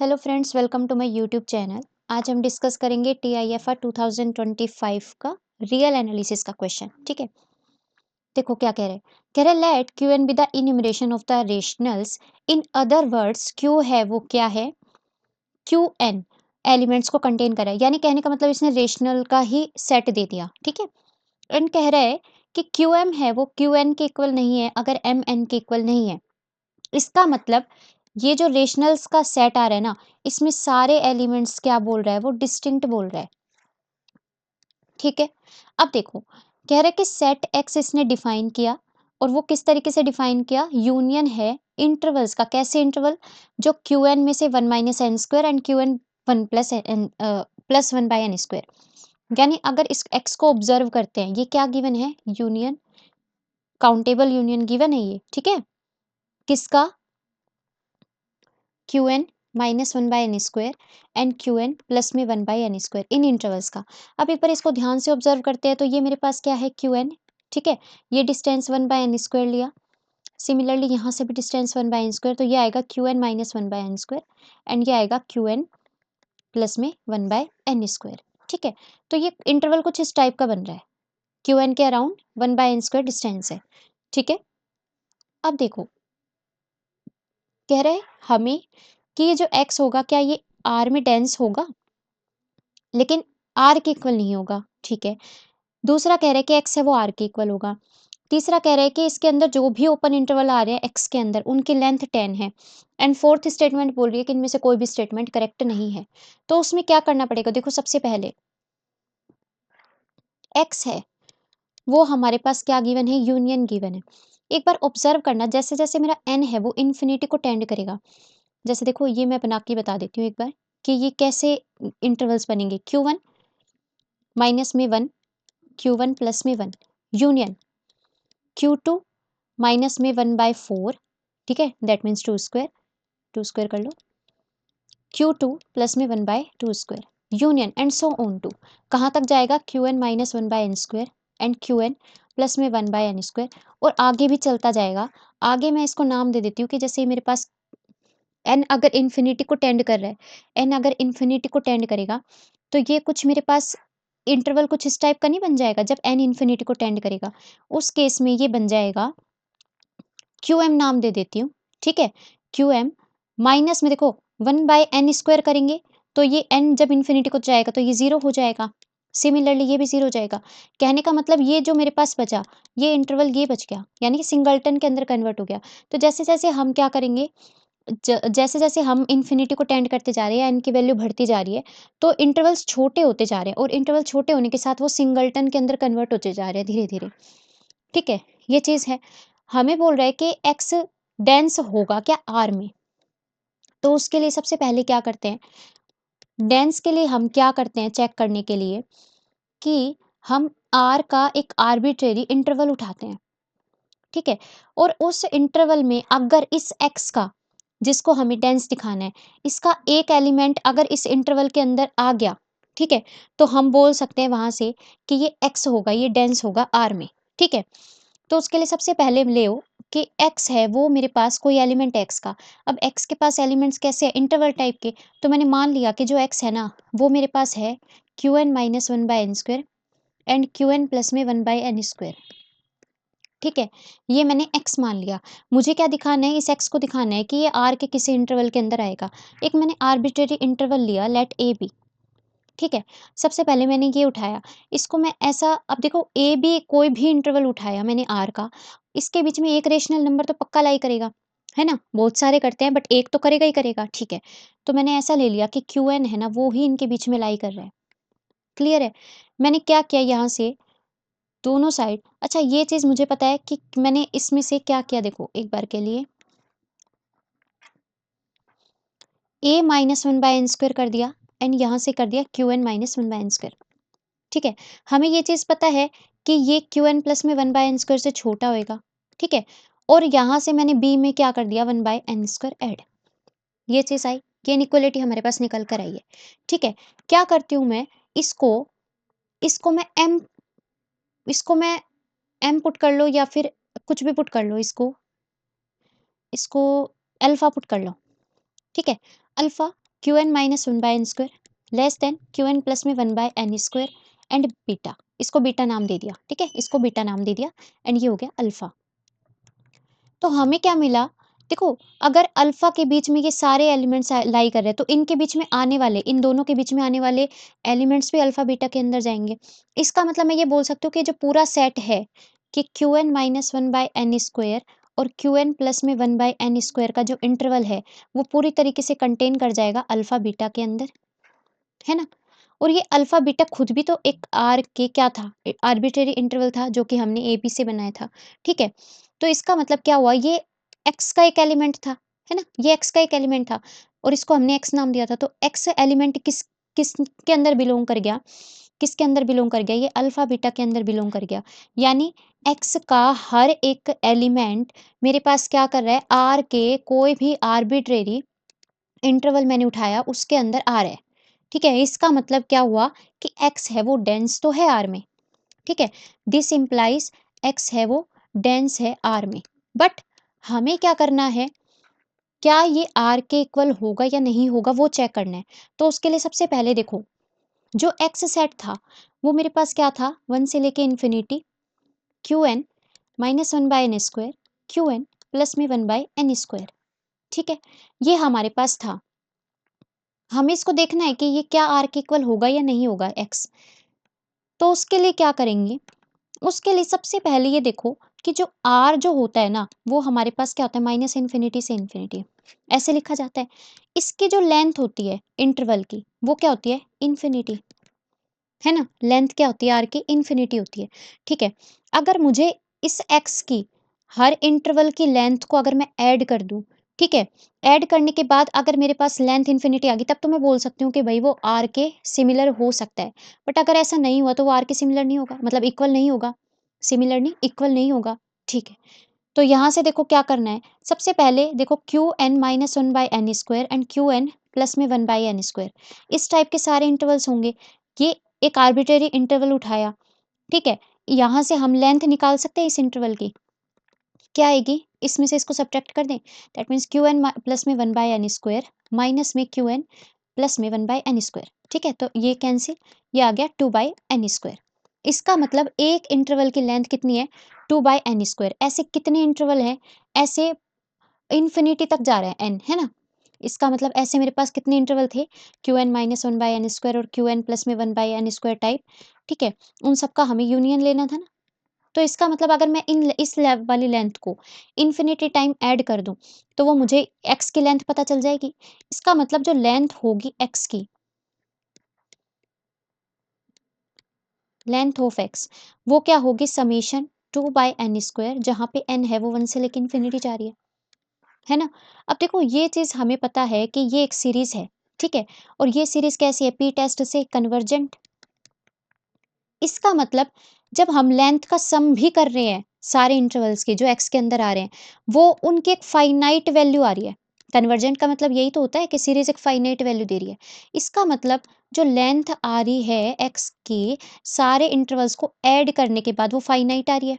Hello friends, welcome to my YouTube channel. आज हम discuss करेंगे टीआईएफआर 2025 का रियल एनालिसिस का क्वेश्चन। ठीक है, देखो क्या कह रहे हैं। कह रहे let Q n be the enumeration of the rationals. In other words Q है वो क्या है, क्यू एन एलिमेंट्स को कंटेन करा है, यानी कहने का मतलब इसने रेशनल का ही सेट दे दिया। ठीक है, एंड कह रहा है कि क्यू एम है वो क्यू एन के इक्वल नहीं है अगर एम एन के इक्वल नहीं है। इसका मतलब ये जो रेशनल्स का सेट आ रहा है ना, इसमें सारे एलिमेंट्स क्या बोल रहा है, वो डिस्टिंक्ट बोल रहा है। ठीक है, अब देखो कह रहा है कि सेट एक्स इसने डिफाइन किया, और वो किस तरीके से डिफाइन किया, यूनियन है इंटरवल्स का। कैसे इंटरवल, जो क्यू एन में से 1 - n² and Q N 1 + n+1/n²। यानी अगर इस एक्स को ऑब्जर्व करते हैं, ये क्या गिवन है, यूनियन, काउंटेबल यूनियन गिवन है ये। ठीक है, किसका, Q N -1/n² and Q N plus में 1/n² इन इंटरवल्स का। अब एक बार इसको ध्यान से ऑब्जर्व करते हैं तो ये मेरे पास क्या है, क्यू एन। ठीक है, ये डिस्टेंस 1/n² लिया। सिमिलरली यहाँ से भी डिस्टेंस 1/n², तो ये आएगा क्यू एन -1/n² एंड ये आएगा क्यू एन प्लस में 1/n²। ठीक है, तो ये इंटरवल कुछ इस टाइप का बन रहा है, क्यू एन के अराउंड 1/n² डिस्टेंस है। ठीक है, अब देखो कह रहे हैं हमें कि ये जो x होगा क्या ये r में डेंस होगा, लेकिन r के इक्वल नहीं होगा। ठीक है, दूसरा कह रहे हैं कि x है वो r के इक्वल होगा। तीसरा कह रहे हैं कि इसके अंदर जो भी ओपन इंटरवल आ रहे हैं x के अंदर उनकी लेंथ 10 है। एंड फोर्थ स्टेटमेंट बोल रही है कि इनमें से कोई भी स्टेटमेंट करेक्ट नहीं है। तो उसमें क्या करना पड़ेगा, देखो सबसे पहले x है वो हमारे पास क्या गिवन है, यूनियन गिवन है। एक बार ऑब्जर्व करना, जैसे जैसे मेरा n है वो इन्फिनिटी को टेंड करेगा। जैसे देखो ये मैं बना के बता देती हूँ एक बार कि ये कैसे इंटरवल्स बनेंगे। Q1 माइनस में 1, Q1 प्लस में 1, यूनियन Q2 माइनस में 1/4। ठीक है, दैट मीन्स 2 स्क्वायर कर लो, Q2 प्लस में 1/2 union and so on to कहाँ तक जाएगा, Qn -1/n² and Qn plus में 1/n², और आगे भी चलता जाएगा। आगे मैं इसको नाम दे देती हूँ कि जैसे मेरे पास n अगर इन्फिनिटी को टेंड कर रहा है, n अगर इन्फिनिटी को टेंड करेगा तो ये कुछ मेरे पास इंटरवल कुछ इस टाइप का नहीं बन जाएगा। जब n इन्फिनिटी को टेंड करेगा उस केस में ये बन जाएगा, क्यू एम नाम दे देती हूँ। ठीक है, क्यू एम माइनस में देखो 1/n² करेंगे तो ये n जब इन्फिनिटी को जाएगा तो ये 0 हो जाएगा। सिमिलरली ये भी 0 हो जाएगा। कहने का मतलब ये जो मेरे पास बचा, ये इंटरवल ये बच गया, यानी कि सिंगलटन के अंदर कन्वर्ट हो गया। तो जैसे जैसे हम क्या करेंगे, जैसे जैसे हम इन्फिनिटी को टेंड करते जा रहे हैं, एन की वैल्यू बढ़ती जा रही है, तो इंटरवल्स छोटे होते जा रहे हैं, और इंटरवल छोटे होने के साथ वो सिंगलटन के अंदर कन्वर्ट होते जा रहे हैं धीरे धीरे। ठीक है, ये चीज़ है। हमें बोल रहा है कि एक्स डेंस होगा क्या आर में, तो उसके लिए सबसे पहले क्या करते हैं, डेंस के लिए हम क्या करते हैं चेक करने के लिए कि हम आर का एक आर्बिट्रेरी इंटरवल उठाते हैं। ठीक है, और उस इंटरवल में अगर इस एक्स का, जिसको हमें डेंस दिखाना है, इसका एक एलिमेंट अगर इस इंटरवल के अंदर आ गया, ठीक है, तो हम बोल सकते हैं वहां से कि ये एक्स होगा, ये डेंस होगा आर में। ठीक है, तो उसके लिए सबसे पहले ले कि एक्स है वो मेरे पास कोई एलिमेंट एक्स का। अब एक्स के पास एलिमेंट्स कैसे है, इंटरवल टाइप के। तो मैंने मान लिया कि जो एक्स है ना वो मेरे पास है Qn -1/n² and Qn plus में 1/n²। ठीक है, ये मैंने x मान लिया। मुझे क्या दिखाना है, इस x को दिखाना है कि ये r के किसी इंटरवल के अंदर आएगा। एक मैंने आर्बिट्रेरी इंटरवल लिया, लेट a बी। ठीक है, सबसे पहले मैंने ये उठाया, इसको मैं ऐसा, अब देखो a b कोई भी इंटरवल उठाया मैंने r का, इसके बीच में एक रेशनल नंबर तो पक्का लाई करेगा, है ना। बहुत सारे करते हैं बट एक तो करेगा ही करेगा। ठीक है, तो मैंने ऐसा ले लिया कि Qn है ना वो ही इनके बीच में लाई कर रहा है। क्लियर है, मैंने क्या किया यहाँ से दोनों साइड। अच्छा ये चीज़ मुझे पता है कि मैंने इसमें से क्या किया, देखो एक बार के लिए a -1/n² कर दिया एंड यहाँ से कर दिया Qn -1/n²। ठीक है, हमें ये चीज़ पता है कि ये Qn प्लस में 1/n² से छोटा होएगा। ठीक है, और यहाँ से मैंने b में क्या कर दिया, 1/n² ऐड। ये चीज़ आई, ये इनइक्वालिटी हमारे पास निकल कर आई है। ठीक है, क्या करती हूँ मैं, इसको इसको मैं m, इसको मैं m पुट कर लो या फिर कुछ भी पुट कर लो, इसको इसको अल्फ़ा पुट कर लो। ठीक है, alpha Q N minus one by N square less than Q N plus में one by N square and beta, इसको बीटा नाम दे दिया, ठीक है, इसको बीटा नाम दे दिया एंड ये हो गया अल्फा। तो हमें क्या मिला, देखो अगर अल्फा के बीच में ये सारे एलिमेंट्स लाई कर रहे हैं तो इनके बीच में आने वाले, इन दोनों के बीच में आने वाले एलिमेंट्स भी अल्फा बीटा के अंदर जाएंगे। इसका मतलब मैं ये बोल सकती हूँ कि जो पूरा सेट है कि Q N minus one by N square और क्यू एन प्लस में वन बाय एन स्क्वायर का जो इंटरवल है वो पूरी तरीके से कंटेन कर जाएगा अल्फा बीटा के अंदर, है ना। और ये अल्फा बीटा खुद भी तो एक आर के क्या था, आर्बिट्रेरी इंटरवल था जो कि हमने ए बी से बनाया था, ठीक है। तो इसका मतलब क्या हुआ, ये एक्स का एक एलिमेंट था, है ना, ये एक्स का एक एलिमेंट था और इसको हमने एक्स नाम दिया था। तो एक्स एलिमेंट किस किस के अंदर बिलोंग कर गया, किसके अंदर बिलोंग कर गया, ये अल्फा बीटा के अंदर बिलोंग कर गया। यानी एक्स का हर एक एलिमेंट मेरे पास क्या कर रहा है, आर के कोई भी आर्बिट्रेरी इंटरवल मैंने उठाया उसके अंदर आ रहा है, ठीक है। इसका मतलब क्या हुआ कि एक्स है वो डेंस तो है आर में, ठीक है। दिस इम्प्लाइज एक्स है वो डेंस है आर में, बट हमें क्या करना है, क्या ये आर के इक्वल होगा या नहीं होगा वो चेक करना है। तो उसके लिए सबसे पहले देखो, जो एक्स सेट था वो मेरे पास क्या था, वन से लेके infinity Q N minus one by N square Q N plus में वन बाय एन स्क्वायर, ठीक है, ये हमारे पास था। हमें इसको देखना है कि ये क्या आर के इक्वल होगा या नहीं होगा एक्स। तो उसके लिए क्या करेंगे, उसके लिए सबसे पहले ये देखो कि जो आर जो होता है ना वो हमारे पास क्या होता है, माइनस इन्फिनिटी से इन्फिनिटी ऐसे लिखा जाता है। इसकी जो लेंथ होती है इंटरवल की वो क्या होती है, इन्फिनिटी, है ना। लेंथ क्या होती है आर की, इन्फिनिटी होती है, ठीक है। अगर मुझे इस एक्स की हर इंटरवल की लेंथ को अगर मैं ऐड कर दूं, ठीक है, ऐड करने के बाद अगर मेरे पास लेंथ इन्फिनिटी आ गई तब तो मैं बोल सकती हूँ कि भाई वो आर के सिमिलर हो सकता है। बट अगर ऐसा नहीं हुआ तो वो आर के सिमिलर नहीं होगा, मतलब इक्वल नहीं होगा, सिमिलर नहीं इक्वल नहीं होगा, ठीक है। तो यहाँ से देखो क्या करना है, सबसे पहले देखो Q N minus one by N square and Q N plus में वन बाई एन स्क्वायर, इस टाइप के सारे इंटरवल्स होंगे। ये एक आर्बिट्रेरी इंटरवल उठाया, ठीक है, यहाँ से हम लेंथ निकाल सकते हैं इस इंटरवल की, क्या आएगी, इसमें से इसको सब्ट्रैक्ट कर दें, that means Q N plus में one by N square minus में क्यू एन प्लस में वन बाई एन स्क्वायर, ठीक है। तो ये कैंसिल, ये आ गया टू बाई एन स्क्वायर। इसका मतलब एक इंटरवल की लेंथ कितनी है, टू बाई एन स्क्वायर। ऐसे कितने इंटरवल हैं, ऐसे इन्फिनिटी तक जा रहा है एन, है ना। इसका मतलब ऐसे मेरे पास कितने इंटरवल थे, Q N minus one by N square और क्यू एन प्लस में one by N square type, ठीक है। उन सबका हमें यूनियन लेना था ना। तो इसका मतलब अगर मैं इन इस लैब वाली लेंथ को इन्फिनिटी टाइम ऐड कर दूं तो वो मुझे एक्स की लेंथ पता चल जाएगी। इसका मतलब जो लेंथ होगी एक्स की, लेंथ ऑफ एक्स, वो क्या होगी, summation two by N square, जहाँ पे एन है वो वन से लेकर इन्फिनिटी जा रही है ना। अब देखो ये चीज़ हमें पता है कि ये एक सीरीज है, ठीक है, और ये सीरीज कैसी है, पी टेस्ट से कन्वर्जेंट। इसका मतलब जब हम लेंथ का सम भी कर रहे हैं सारे इंटरवल्स के जो एक्स के अंदर आ रहे हैं, वो उनकी एक फाइनाइट वैल्यू आ रही है। कन्वर्जेंट का मतलब यही तो होता है कि सीरीज एक फाइनाइट वैल्यू दे रही है। इसका मतलब जो लेंथ आ रही है एक्स की सारे इंटरवल्स को ऐड करने के बाद वो फाइनाइट आ रही है,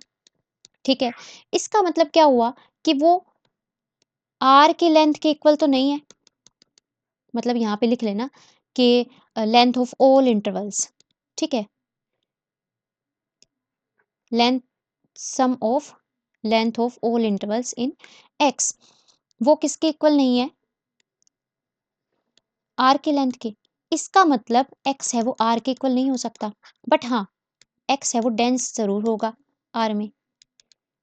ठीक है। इसका मतलब क्या हुआ कि वो आर की लेंथ के इक्वल तो नहीं है, मतलब यहाँ पे लिख लेना कि लेंथ ऑफ ऑल इंटरवल्स, ठीक है, length sum of length of all intervals in X, वो किसके इक्वल नहीं है, आर के लेंथ के। इसका मतलब एक्स है वो आर के इक्वल नहीं हो सकता, बट हाँ एक्स है वो डेंस जरूर होगा आर में।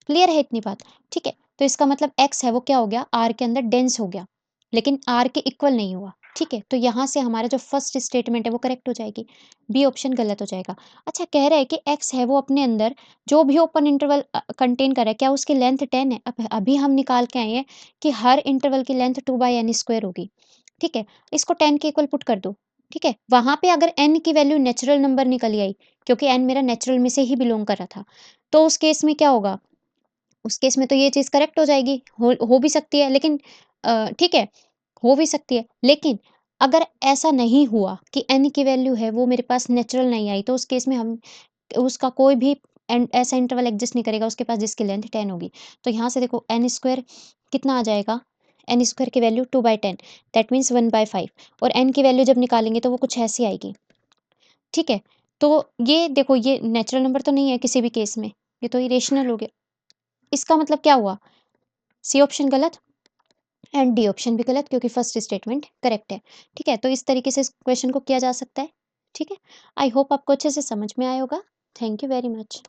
क्लियर है इतनी बात, ठीक है। तो इसका मतलब एक्स है वो क्या हो गया, आर के अंदर डेंस हो गया, लेकिन आर के इक्वल नहीं हुआ, ठीक है। तो यहाँ से हमारा जो फर्स्ट स्टेटमेंट है वो करेक्ट हो जाएगी, बी ऑप्शन गलत हो जाएगा। अच्छा कह रहा है कि एक्स है वो अपने अंदर जो भी ओपन इंटरवल कंटेन कर रहा है, क्या उसकी लेंथ 10 है। अब अभी हम निकाल के आए हैं कि हर इंटरवल की length two by N square होगी, ठीक है। इसको 10 के इक्वल पुट कर दो, ठीक है। वहां पे अगर n की वैल्यू नेचुरल नंबर निकल आई, क्योंकि n मेरा नेचुरल में से ही बिलोंग कर रहा था, तो उस केस में क्या होगा, उस केस में तो ये चीज़ करेक्ट हो जाएगी, हो भी सकती है, लेकिन ठीक है, हो भी सकती है। लेकिन अगर ऐसा नहीं हुआ कि n की वैल्यू है वो मेरे पास नेचुरल नहीं आई, तो उस केस में हम उसका कोई भी ऐसा इंटरवल एग्जिस्ट नहीं करेगा उसके पास जिसकी लेंथ 10 होगी। तो यहाँ से देखो एन स्क्वायर कितना आ जाएगा, एन स्क्वायर की वैल्यू 2/10 दैट मीन्स 1/5 और एन की वैल्यू जब निकालेंगे तो वो कुछ ऐसी आएगी। ठीक है? तो ये देखो ये नेचुरल नंबर तो नहीं है किसी भी केस में, ये तो इरेशनल हो गया। इसका मतलब क्या हुआ? सी ऑप्शन गलत एंड डी ऑप्शन भी गलत क्योंकि फर्स्ट स्टेटमेंट करेक्ट है। ठीक है? तो इस तरीके से इस क्वेश्चन को किया जा सकता है। ठीक है? आई होप आपको अच्छे से समझ में आया होगा। Thank you very much.